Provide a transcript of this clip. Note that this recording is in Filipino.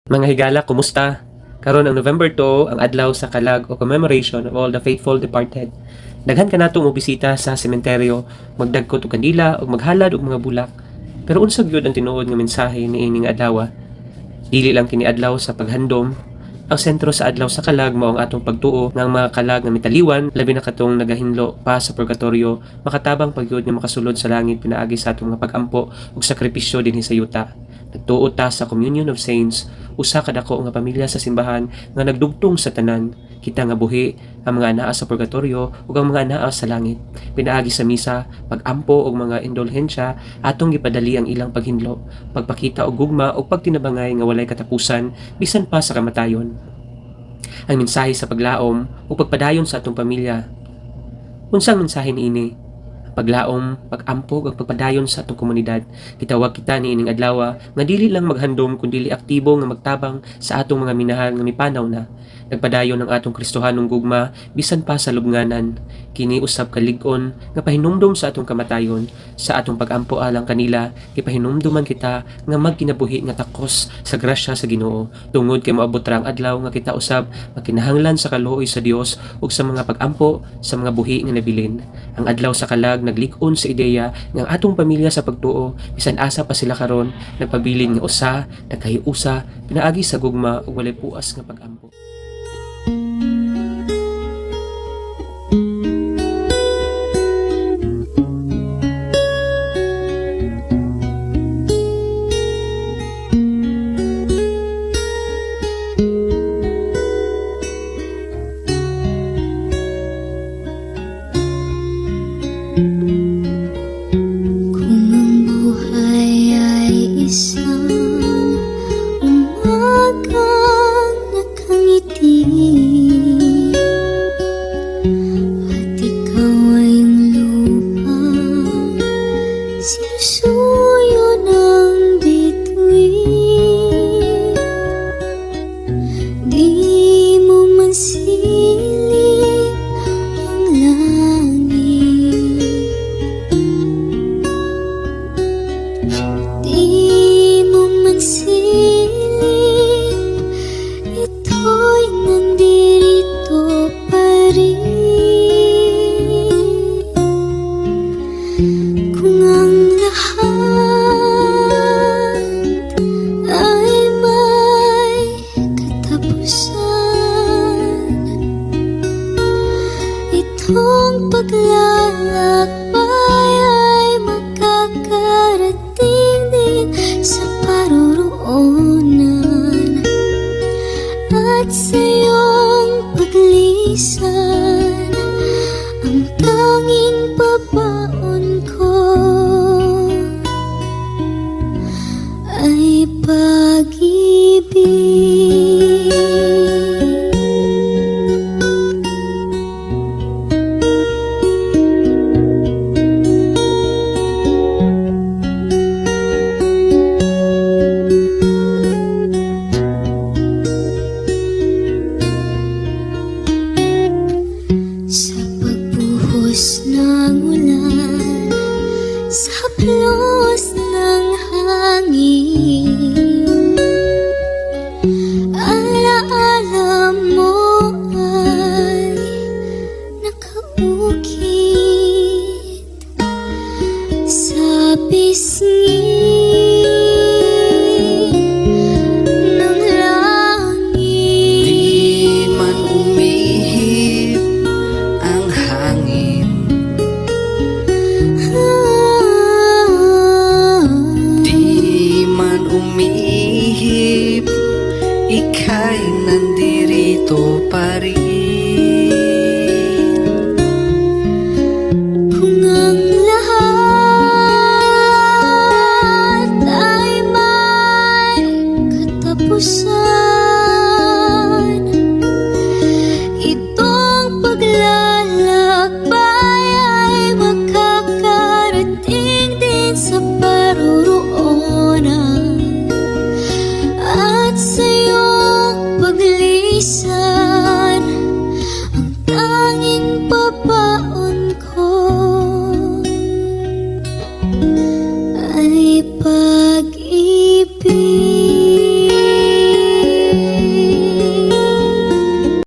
Mga higala, kumusta? Karon ang November 2, ang adlaw sa kalag o commemoration of all the faithful departed. Daghan ka natong bisita sa sementeryo, magdagkot og kandila o maghalad og mga bulak. Pero unsag gyud ang tinuod nga mensahe niining adlaw? Dili lang kini adlaw sa paghandom. Ang sentro sa adlaw sa kalag mao ang atong pagtuo nga ang mga kalag nga mitaliwan, labi na katong nagahinlo pa sa purgatorio, makatabang pagyud nga makasulod sa langit pinaagi sa atong mga pagampo ug sakripisyo dinhi sa yuta. Nagtuo ta sa Communion of Saints, usa ka dako nga pamilya sa simbahan nga nagdugtong sa tanan, kita nga buhi ang mga anaa sa purgatorio ug ang mga anaa sa langit. Pinaagi sa misa, pagampo og mga indulhensya, atong gipadali ang ilang paghinlo, pagpakita og gugma ug pagtinabangay nga walay katapusan bisan pa sa kamatayon. Ang mensahe sa paglaom ug pagpadayon sa atong pamilya. Unsang mensahe niini? Paglaom, pag-ampog ug pagpadayon sa atong komunidad. Gitawag kita niining adlaw nga dili lang maghandom kundi aktibo nga magtabang sa atong mga minahal nga mipanaw na. Nagpadayon ang atong Kristohanong gugma bisan pa sa lubnganan. Kini usab ka lig-on nga pahinumdom sa atong kamatayon. Sa atong pag-ampo alang kanila, gipahinumduman kita nga magkinabuhi nga takos sa grasya sa Ginoo. Tungod kay moabot ra ang adlaw nga kita usab magkinahanglan sa kaluoy sa Dios ug sa mga pag-ampo sa mga buhi nga nabilin. Ang adlaw sa kalag naglik-on sa ideya nga ang atong pamilya sa pagtuo bisan asa pa sila karon nagpabilin nga usa, nagkahiusa, pinaagi sa gugma ug walay puas nga pag-ampo. Kung ang buhay ay isang umagang nakangiti at ikaw ay ang lupang sinusuyo ng bituin, di mo man silip ang langit. Di mo man silip, ito'y nandirito pa rin. Kung ang lahat ay may katapusan, itong paglalakbay ay makakarating din sa paroroonan. At sa iyong paglisan, ang tanging pabaon ko ay pag-ibig. Sa pagbuhos ng ulan, sa haplos ng hangin, alaala mo ay nakaukit sa pisngi ng langit. Di man umihip ang hangin, di man umihip, ika'y nandirito pa rin. Kung ang lahat ay may katapusan,